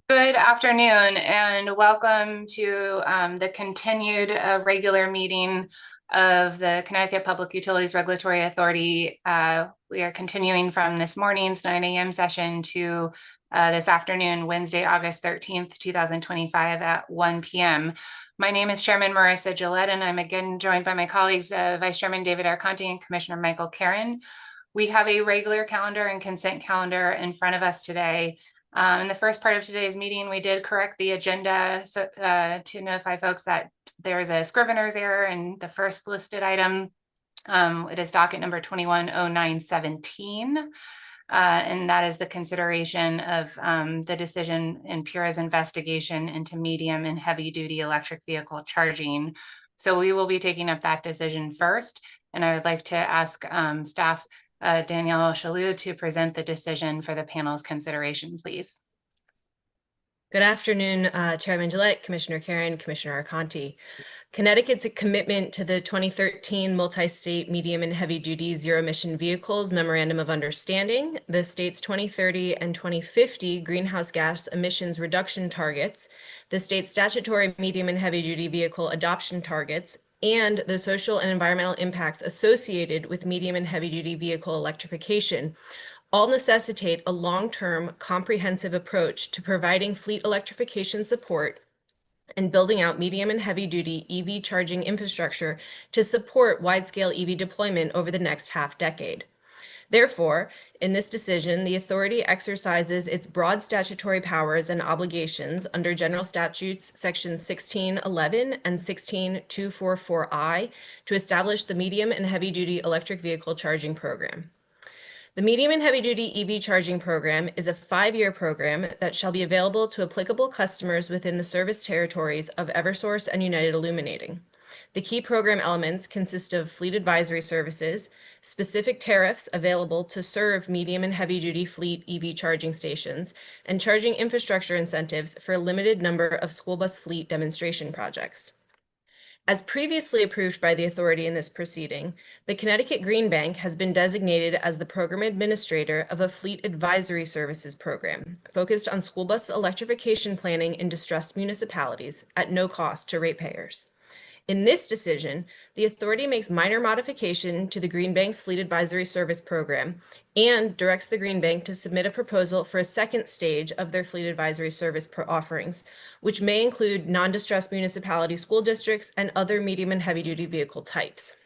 Good afternoon and welcome to the continued regular meeting of the Connecticut Public Utilities Regulatory Authority. We are continuing from this morning's 9 a.m. session to this afternoon, Wednesday, August 13th, 2025 at 1 p.m. My name is Chairman Marissa Gillette, and I'm again joined by my colleagues, Vice Chairman David R. Cont'd and Commissioner Michael Karen. We have a regular calendar and consent calendar in front of us today. In the first part of today's meeting, we did correct the agenda to notify folks that there is a scrivener's error in the first listed item. It is docket number 210917. And that is the consideration of the decision in Pura's investigation into medium and heavy duty electric vehicle charging. So we will be taking up that decision first. And I would like to ask staff Danielle Shalou to present the decision for the panel's consideration, please. Good afternoon, Chairman Gillette, Commissioner Karen, Commissioner Arconti. Connecticut's commitment to the 2013 Multi-State Medium and Heavy-Duty Zero-Emission Vehicles Memorandum of Understanding, the state's 2030 and 2050 greenhouse gas emissions reduction targets, the state's statutory medium and heavy-duty vehicle adoption targets, and the social and environmental impacts associated with medium and heavy-duty vehicle electrification all necessitate a long-term, comprehensive approach to providing fleet electrification support and building out medium and heavy-duty EV charging infrastructure to support wide-scale EV deployment over the next half-decade. Therefore, in this decision, the authority exercises its broad statutory powers and obligations under General Statutes Sections 1611 and 16244I to establish the Medium and Heavy-Duty Electric Vehicle Charging Program. The Medium and Heavy-Duty EV Charging Program is a 5-year program that shall be available to applicable customers within the service territories of Eversource and United Illuminating. The key program elements consist of fleet advisory services, specific tariffs available to serve medium and heavy-duty fleet EV charging stations, and charging infrastructure incentives for a limited number of school bus fleet demonstration projects. As previously approved by the authority in this proceeding, the Connecticut Green Bank has been designated as the program administrator of a fleet advisory services program focused on school bus electrification planning in distressed municipalities at no cost to ratepayers. In this decision, the authority makes minor modification to the Green Bank's Fleet Advisory Service Program and directs the Green Bank to submit a proposal for a second stage of their Fleet Advisory Service offerings, which may include non-distressed municipality school districts and other medium and heavy-duty vehicle types.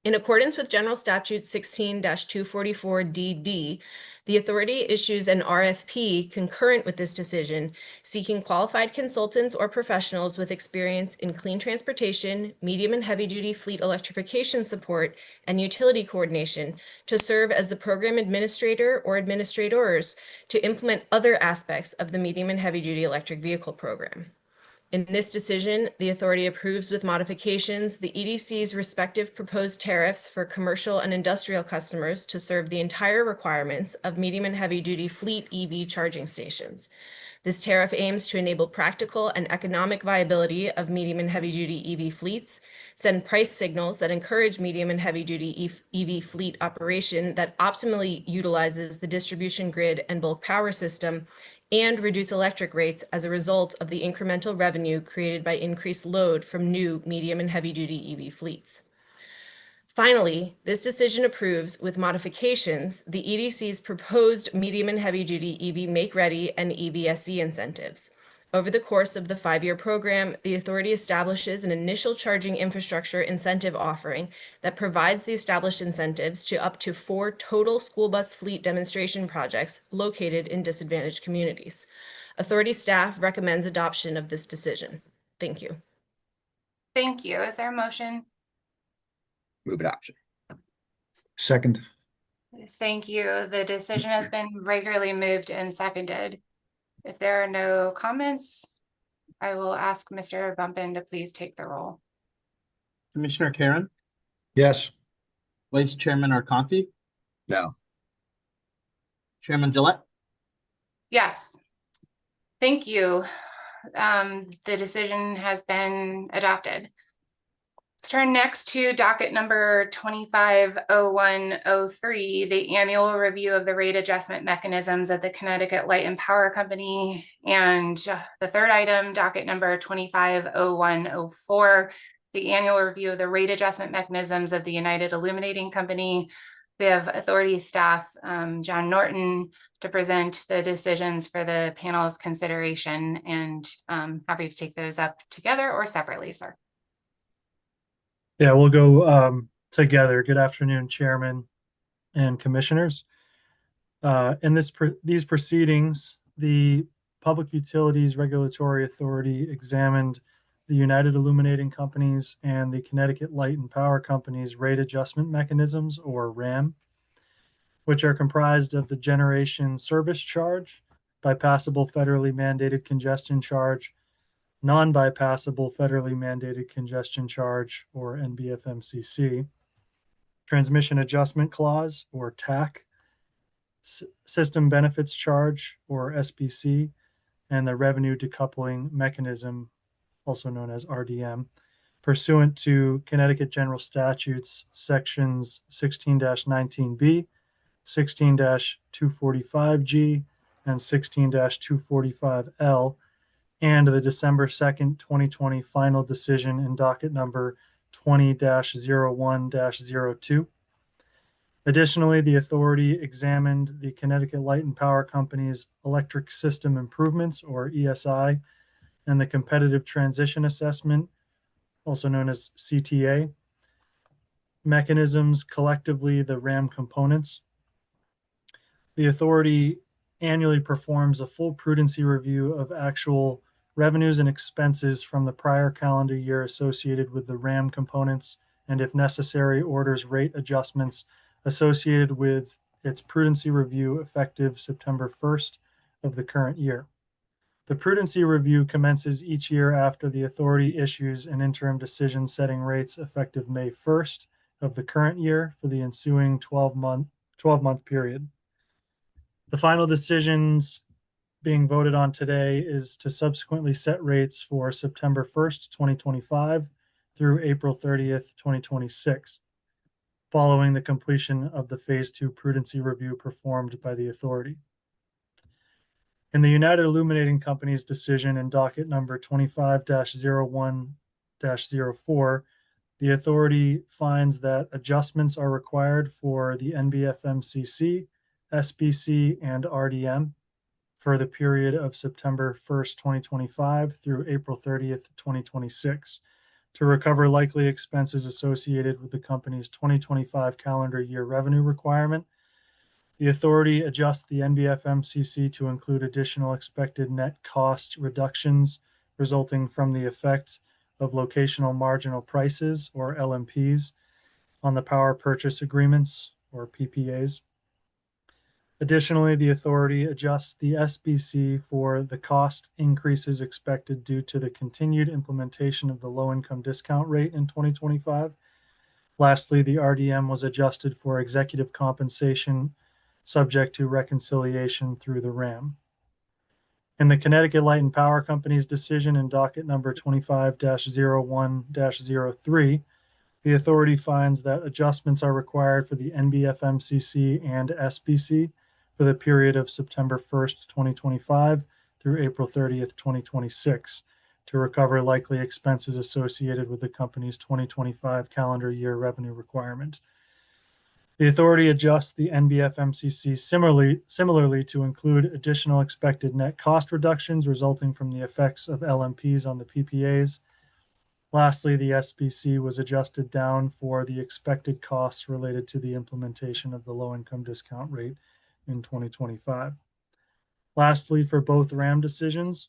In accordance with General Statute 16-244DD, the authority issues an RFP concurrent with this decision, seeking qualified consultants or professionals with experience in clean transportation, medium and heavy-duty fleet electrification support, and utility coordination to serve as the program administrator or administrators to implement other aspects of the medium and heavy-duty electric vehicle program. In this decision, the authority approves with modifications the EDC's respective proposed tariffs for commercial and industrial customers to serve the entire requirements of medium and heavy-duty fleet EV charging stations. This tariff aims to enable practical and economic viability of medium and heavy-duty EV fleets, send price signals that encourage medium and heavy-duty EV fleet operation that optimally utilizes the distribution grid and bulk power system, and reduce electric rates as a result of the incremental revenue created by increased load from new medium and heavy-duty EV fleets. Finally, this decision approves, with modifications, the EDC's proposed medium and heavy-duty EV make-ready and EVSE incentives. Over the course of the 5-year program, the authority establishes an initial charging infrastructure incentive offering that provides the established incentives to up to 4 total school bus fleet demonstration projects located in disadvantaged communities. Authority staff recommends adoption of this decision. Thank you. Thank you. Is there a motion? Move adoption. Second. Thank you. The decision has been regularly moved and seconded. If there are no comments, I will ask Mr. Bumpin to please take the roll. Commissioner Karen? Yes. Vice Chairman Arconti? No. Chairman Gillette? Yes. Thank you. The decision has been adopted. Let's turn next to docket number 250103, the annual review of the rate adjustment mechanisms of the Connecticut Light and Power Company. And the third item, docket number 250104, the annual review of the rate adjustment mechanisms of the United Illuminating Company. We have authority staff, John Norton, to present the decisions for the panel's consideration, and happy to take those up together or separately, sir. Yeah, we'll go together. Good afternoon, Chairman and Commissioners. In these proceedings, the Public Utilities Regulatory Authority examined the United Illuminating Company's and the Connecticut Light and Power Company's rate adjustment mechanisms, or RAM, which are comprised of the generation service charge, bypassable federally mandated congestion charge, non-bypassable federally mandated congestion charge, or NBFMCC, transmission adjustment clause, or TAC, system benefits charge, or SBC, and the revenue decoupling mechanism, also known as RDM, pursuant to Connecticut General Statutes sections 16-19B, 16-245G, and 16-245L, and the December 2nd, 2020 final decision in docket number 20-01-02. Additionally, the authority examined the Connecticut Light and Power Company's Electric System Improvements, or ESI, and the Competitive Transition Assessment, also known as CTA, mechanisms, collectively the RAM components. The authority annually performs a full prudency review of actual revenues and expenses from the prior calendar year associated with the RAM components, and if necessary, orders rate adjustments associated with its prudency review effective September 1st of the current year. The prudency review commences each year after the authority issues an interim decision setting rates effective May 1st of the current year for the ensuing 12-month period. The final decisions being voted on today is to subsequently set rates for September 1st, 2025 through April 30th, 2026, following the completion of the Phase 2 prudency review performed by the authority. In the United Illuminating Company's decision in docket number 25-01-04, the authority finds that adjustments are required for the NBFMCC, SBC, and RDM for the period of September 1st, 2025 through April 30th, 2026, to recover likely expenses associated with the company's 2025 calendar year revenue requirement. The authority adjusts the NBFMCC to include additional expected net cost reductions resulting from the effect of locational marginal prices, or LMPs, on the power purchase agreements, or PPAs. Additionally, the authority adjusts the SBC for the cost increases expected due to the continued implementation of the low-income discount rate in 2025. Lastly, the RDM was adjusted for executive compensation subject to reconciliation through the RAM. In the Connecticut Light and Power Company's decision in docket number 25-01-03, the authority finds that adjustments are required for the NBFMCC and SBC for the period of September 1st, 2025 through April 30th, 2026, to recover likely expenses associated with the company's 2025 calendar year revenue requirement. The authority adjusts the NBFMCC similarly to include additional expected net cost reductions resulting from the effects of LMPs on the PPAs. Lastly, the SBC was adjusted down for the expected costs related to the implementation of the low-income discount rate in 2025. Lastly, for both RAM decisions,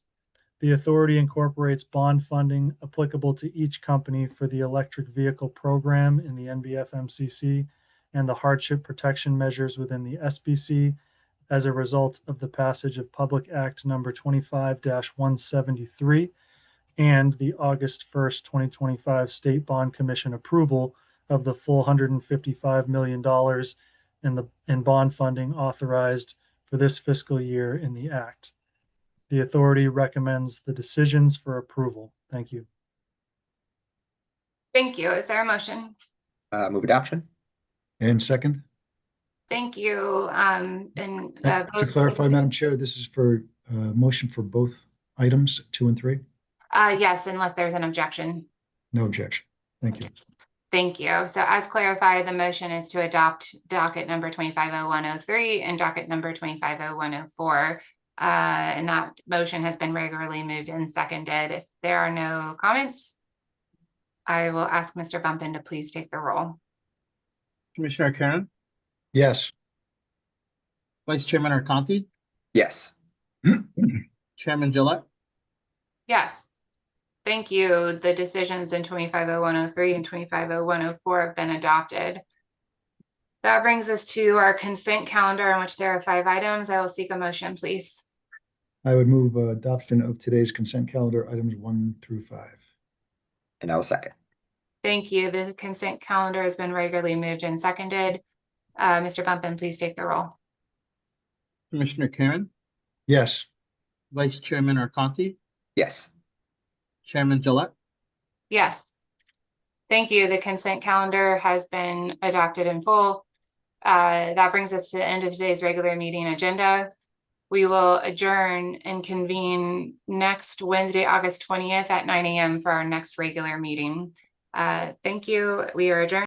the authority incorporates bond funding applicable to each company for the electric vehicle program in the NBFMCC and the hardship protection measures within the SBC as a result of the passage of Public Act number 25-173 and the August 1st, 2025 State Bond Commission approval of the full $155 million in bond funding authorized for this fiscal year in the Act. The authority recommends the decisions for approval. Thank you. Thank you. Is there a motion? Move adoption. And second. Thank you. To clarify, Madam Chair, this is for motion for both items 2 and 3. Yes, unless there's an objection. No objection. Thank you. Thank you. So as clarified, the motion is to adopt docket number 250103 and docket number 250104. And that motion has been regularly moved and seconded. If there are no comments, I will ask Mr. Bumpin to please take the roll. Commissioner Karen, Yes. Vice Chairman Conti, Yes. Chairman Gillette, Yes. Thank you. The decisions in 250103 and 250104 have been adopted. That brings us to our consent calendar, in which there are 5 items. I will seek a motion, please. I would move adoption of today's consent calendar, items 1 through 5. And I will second. Thank you. The consent calendar has been regularly moved and seconded. Mr. Bumpin, please take the roll. Commissioner Karen, Yes. Vice Chairman Conti, Yes. Chairman Gillette, Yes. Thank you. The consent calendar has been adopted in full. That brings us to the end of today's regular meeting agenda. We will adjourn and convene next Wednesday, August 20th at 9 a.m. for our next regular meeting. Thank you. We are adjourned.